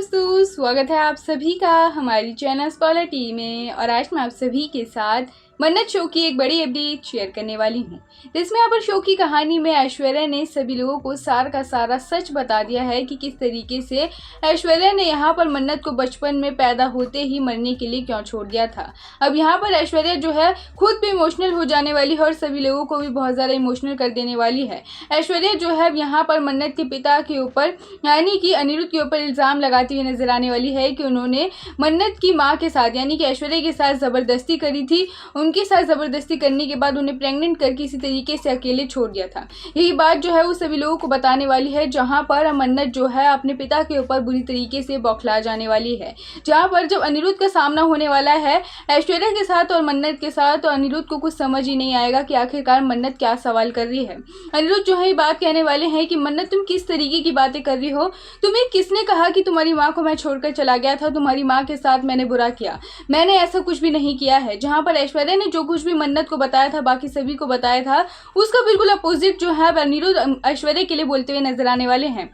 दोस्तों, स्वागत है आप सभी का हमारी चैनल स्कॉलर टी में। और आज मैं आप सभी के साथ मन्नत शो की एक बड़ी अपडेट शेयर करने वाली हूँ, जिसमें यहाँ पर शो की कहानी में ऐश्वर्या ने सभी लोगों को सारा का सारा सच बता दिया है कि किस तरीके से ऐश्वर्या ने यहाँ पर मन्नत को बचपन में पैदा होते ही मरने के लिए क्यों छोड़ दिया था। अब यहाँ पर ऐश्वर्या जो है खुद भी इमोशनल हो जाने वाली है और सभी लोगों को भी बहुत ज़्यादा इमोशनल कर देने वाली है। ऐश्वर्या जो है यहाँ पर मन्नत के पिता के ऊपर यानी कि अनिरुद्ध के ऊपर इल्ज़ाम लगाती हुई नजर आने वाली है कि उन्होंने मन्नत की मां के साथ यानी कि ऐश्वर्या के साथ ज़बरदस्ती करी थी। उनके साथ ज़बरदस्ती करने के बाद उन्हें प्रेग्नेंट करके इसी तरीके से अकेले छोड़ दिया था। यही बात जो है वो सभी लोगों को बताने वाली है, जहां पर मन्नत जो है अपने पिता के ऊपर बुरी तरीके से बौखला जाने वाली है। जहां पर जब अनिरुद्ध का सामना होने वाला है ऐश्वर्या के साथ और मन्नत के साथ, तो अनिरुद्ध को कुछ समझ ही नहीं आएगा कि आखिरकार मन्नत क्या सवाल कर रही है। अनिरुद्ध जो है ये बात कहने वाले हैं कि मन्नत तुम किस तरीके की बातें कर रही हो, तुम्हें किसने कहा कि तुम्हारी माँ को मैं छोड़कर चला गया था, तुम्हारी माँ के साथ मैंने बुरा किया, मैंने ऐसा कुछ भी नहीं किया है। जहां पर ऐश्वर्या ने जो कुछ भी मन्नत को बताया था, बाकी सभी को बताया था, उसका बिल्कुल अपोजिट जो है अनिरुद्ध ऐश्वर्या के लिए बोलते हुए नजर आने वाले हैं।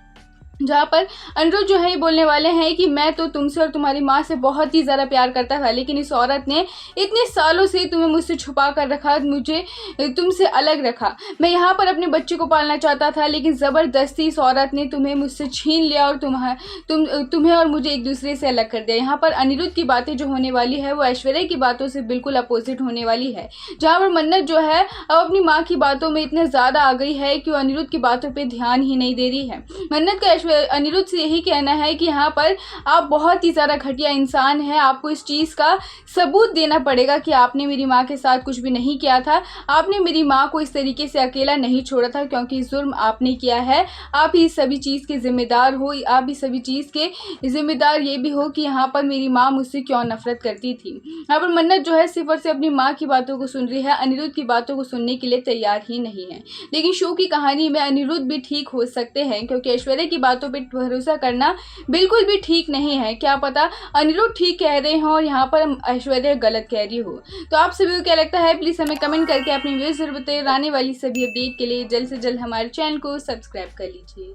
जहाँ पर अनिरुद्ध जो है ये बोलने वाले हैं कि मैं तो तुमसे और तुम्हारी माँ से बहुत ही ज़्यादा प्यार करता था, लेकिन इस औरत ने इतने सालों से तुम्हें मुझसे छुपा कर रखा, मुझे तुमसे अलग रखा। मैं यहाँ पर अपने बच्चे को पालना चाहता था, लेकिन ज़बरदस्ती इस औरत ने तुम्हें मुझसे छीन लिया और तुम्हें और मुझे एक दूसरे से अलग कर दिया। यहाँ पर अनिरुद्ध की बातें जो होने वाली है वो ऐश्वर्या की बातों से बिल्कुल अपोजिट होने वाली है। जहाँ पर मन्नत जो है अब अपनी माँ की बातों में इतने ज़्यादा आ गई है कि वो अनिरुद्ध की बातों पर ध्यान ही नहीं दे रही है। मन्नत का अनिरुद्ध से यही कहना है कि यहाँ पर आप बहुत ही ज़्यादा घटिया इंसान हैं, आपको इस चीज़ का सबूत देना पड़ेगा कि आपने मेरी माँ के साथ कुछ भी नहीं किया था, आपने मेरी माँ को इस तरीके से अकेला नहीं छोड़ा था, क्योंकि जुर्म आपने किया है, आप ही सभी चीज़ के जिम्मेदार हो, आप ही सभी चीज़ के जिम्मेदार ये भी हो कि यहाँ पर मेरी माँ मुझसे क्यों नफरत करती थी। यहाँ पर मन्नत जो है सिर्फ और सिर्फ अपनी माँ की बातों को सुन रही है, अनिरुद्ध की बातों को सुनने के लिए तैयार ही नहीं है। लेकिन शो की कहानी में अनिरुद्ध भी ठीक हो सकते हैं, क्योंकि ऐश्वर्या की बातों पे भरोसा करना बिल्कुल भी ठीक नहीं है। क्या पता अनिरुद्ध ठीक कह रहे हो और यहाँ पर ऐश्वर्या गलत कह रही हो। तो आप सभी को क्या लगता है, प्लीज हमें कमेंट करके अपनी व्यूज जरूर बताइए। आने वाली सभी अपडेट के लिए जल्द से जल्द हमारे चैनल को सब्सक्राइब कर लीजिए।